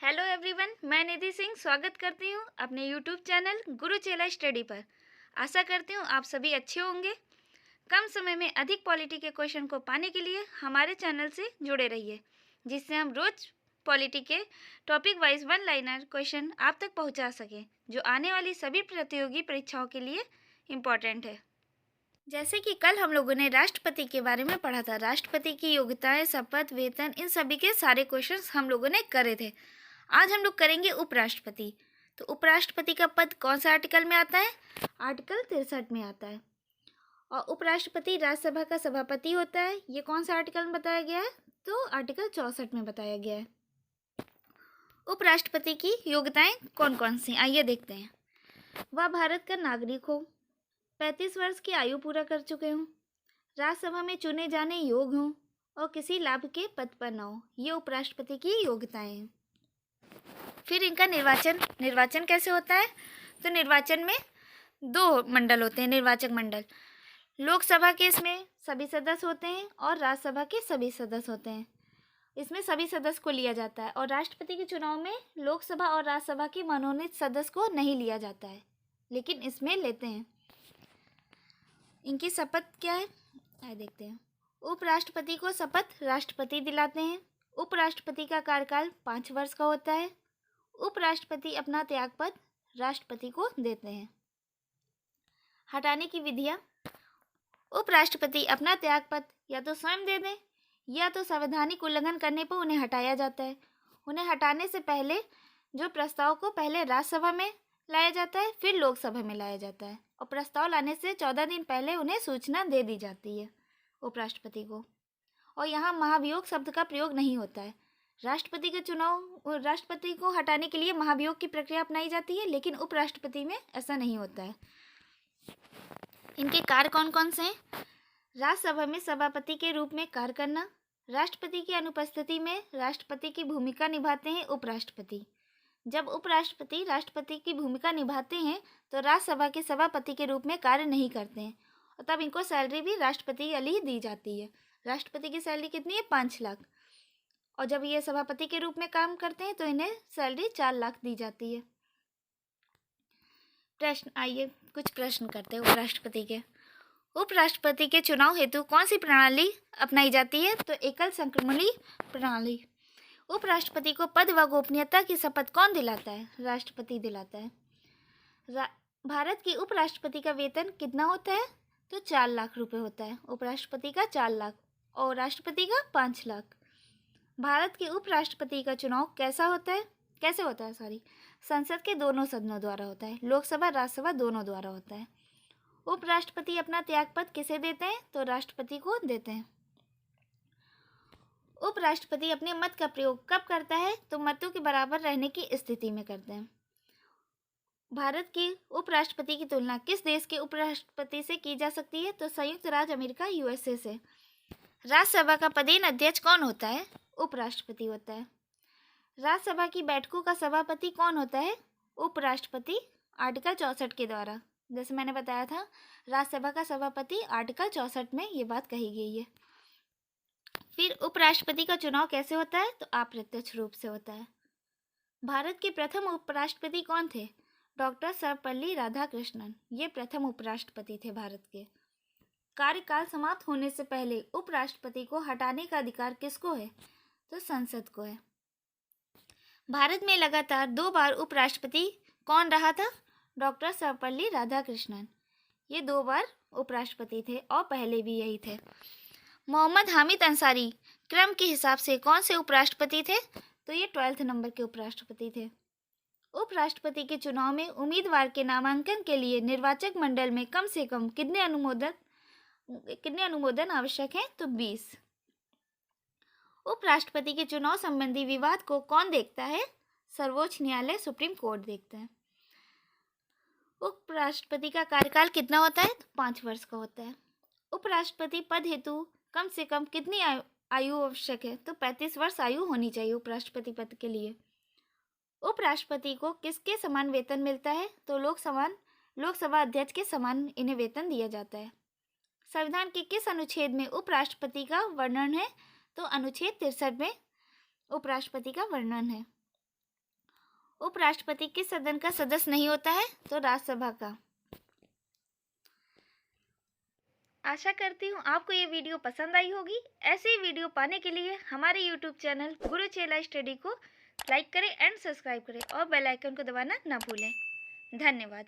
Hello everyone, मैं निधि सिंह स्वागत करती हूँ अपने यूट्यूब चैनल गुरु चेला स्टडी पर। आशा करती हूँ आप सभी अच्छे होंगे। कम समय में अधिक पॉलिटी के क्वेश्चन को पाने के लिए हमारे चैनल से जुड़े रहिए, जिससे हम रोज पॉलिटी के topic wise one liner question आप तक पहुँचा सकें, जो आने वाली सभी प्रतियोगी परीक्षाओं के लिए इम्पोर्टेंट है। जैसे कि कल हम लोगों ने राष्ट्रपति के बारे में पढ़ा था। राष्ट्रपति की योग्यताएं, शपथ, वेतन, इन सभी के सारे क्वेश्चंस हम लोगों ने करे थे। आज हम लोग करेंगे उपराष्ट्रपति। तो उपराष्ट्रपति का पद कौन सा आर्टिकल में आता है? आर्टिकल 63 में आता है। और उपराष्ट्रपति राज्यसभा का सभापति होता है। ये कौन सा आर्टिकल में बताया गया है? तो आर्टिकल 64 में बताया गया है। उपराष्ट्रपति की योग्यताएं कौन कौन सी, आइए देखते हैं। वह भारत का नागरिक हो, 35 वर्ष की आयु पूरा कर चुके हों, राज्यसभा में चुने जाने योग्य हों और किसी लाभ के पद पर न हो। ये उपराष्ट्रपति की योग्यताएं हैं। फिर इनका निर्वाचन कैसे होता है? तो निर्वाचन में दो मंडल होते हैं, निर्वाचक मंडल। लोकसभा के इसमें सभी सदस्य होते हैं और राज्यसभा के सभी सदस्य होते हैं। इसमें सभी सदस्य को लिया जाता है। और राष्ट्रपति के चुनाव में लोकसभा और राज्यसभा के मनोनीत सदस्य को नहीं लिया जाता है, लेकिन इसमें लेते हैं। इनकी शपथ क्या है, आइए देखते हैं। उपराष्ट्रपति को शपथ राष्ट्रपति दिलाते हैं। उपराष्ट्रपति का कार्यकाल 5 वर्ष का होता है। उपराष्ट्रपति अपना त्यागपत्र राष्ट्रपति को देते हैं। हटाने की विधियां। उपराष्ट्रपति अपना त्यागपत्र या तो स्वयं दे दें या तो संवैधानिक उल्लंघन करने पर उन्हें हटाया जाता है। उन्हें हटाने से पहले जो प्रस्ताव को पहले राज्यसभा में लाया जाता है, फिर लोकसभा में लाया जाता है। और प्रस्ताव लाने से 14 दिन पहले उन्हें सूचना दे दी जाती है उपराष्ट्रपति को। और यहाँ महाभियोग शब्द का प्रयोग नहीं होता है। राष्ट्रपति को हटाने के लिए महाभियोग की प्रक्रिया अपनाई जाती है, लेकिन उपराष्ट्रपति में ऐसा नहीं होता है। इनके कार्य कौन कौन से हैं? राज्यसभा में सभापति के रूप में कार्य करना। राष्ट्रपति की अनुपस्थिति में राष्ट्रपति की भूमिका निभाते हैं उपराष्ट्रपति। जब उपराष्ट्रपति राष्ट्रपति की भूमिका निभाते हैं तो राज्यसभा के सभापति के रूप में कार्य नहीं करते हैं, और तब इनको सैलरी भी राष्ट्रपति वाली दी जाती है। राष्ट्रपति की सैलरी कितनी है? 5 लाख। और जब ये सभापति के रूप में काम करते हैं तो इन्हें सैलरी 4 लाख दी जाती है। प्रश्न, आइए कुछ प्रश्न करते हैं उपराष्ट्रपति के। उपराष्ट्रपति के चुनाव हेतु कौन सी प्रणाली अपनाई जाती है? तो एकल संक्रमणी प्रणाली। उपराष्ट्रपति को पद व गोपनीयता की शपथ कौन दिलाता है? राष्ट्रपति दिलाता है। भारत के उपराष्ट्रपति का वेतन कितना होता है? तो 4 लाख रुपए होता है। उपराष्ट्रपति का 4 लाख और राष्ट्रपति का 5 लाख। भारत के उपराष्ट्रपति का चुनाव कैसे होता है? संसद के दोनों सदनों द्वारा होता है। लोकसभा राज्यसभा दोनों द्वारा होता है। उपराष्ट्रपति अपना त्यागपत्र किसे देते हैं? तो राष्ट्रपति को देते हैं। उपराष्ट्रपति अपने मत का प्रयोग कब करता है? तो मतों के बराबर रहने की स्थिति में करते हैं। भारत के उपराष्ट्रपति की तुलना किस देश के उपराष्ट्रपति से की जा सकती है? तो संयुक्त राज्य अमेरिका USA से। राज्यसभा का पदेन अध्यक्ष कौन होता है? उपराष्ट्रपति होता है। राज्यसभा की बैठकों का सभापति कौन होता है? उपराष्ट्रपति, आर्टिकल 64 के द्वारा। जैसे मैंने बताया था, राज्यसभा का सभापति आर्टिकल 64 में ये बात कही गई है। फिर उपराष्ट्रपति का चुनाव कैसे होता है? तो अप्रत्यक्ष रूप से होता है। भारत के प्रथम उपराष्ट्रपति कौन थे? डॉक्टर सर्वपल्ली राधाकृष्णन। ये प्रथम उपराष्ट्रपति थे भारत के। कार्यकाल समाप्त होने से पहले उपराष्ट्रपति को हटाने का अधिकार किसको है? तो संसद को है। भारत में लगातार 2 बार उपराष्ट्रपति कौन रहा था? डॉक्टर सर्वपल्ली राधाकृष्णन। ये 2 बार उपराष्ट्रपति थे और पहले भी यही थे। मोहम्मद हामिद अंसारी क्रम के हिसाब से कौन से उपराष्ट्रपति थे? तो ये 12वें नंबर के उपराष्ट्रपति थे। उपराष्ट्रपति के चुनाव में उम्मीदवार के नामांकन के लिए निर्वाचक मंडल में कम से कम कितने अनुमोदन आवश्यक हैं? तो 20। उपराष्ट्रपति के चुनाव संबंधी विवाद को कौन देखता है? सर्वोच्च न्यायालय, सुप्रीम कोर्ट देखता है। उपराष्ट्रपति का कार्यकाल कितना होता है? तो 5 वर्ष का होता है। उपराष्ट्रपति पद हेतु कम से कम कितनी आयु आवश्यक है? तो 35 वर्ष आयु होनी चाहिए उपराष्ट्रपति पद के लिए। उपराष्ट्रपति को किसके समान वेतन मिलता है? तो लोकसभा अध्यक्ष के समान इन्हें वेतन दिया जाता है। संविधान के किस अनुच्छेद में उपराष्ट्रपति का वर्णन है? तो अनुच्छेद 63 में उपराष्ट्रपति का वर्णन है। उपराष्ट्रपति किस सदन का सदस्य नहीं होता है? तो राज्यसभा का। आशा करती हूँ आपको ये वीडियो पसंद आई होगी। ऐसे ही वीडियो पाने के लिए हमारे यूट्यूब चैनल गुरुचेला स्टडी को लाइक करें एंड सब्सक्राइब करें और बेल आइकन को दबाना ना भूलें। धन्यवाद।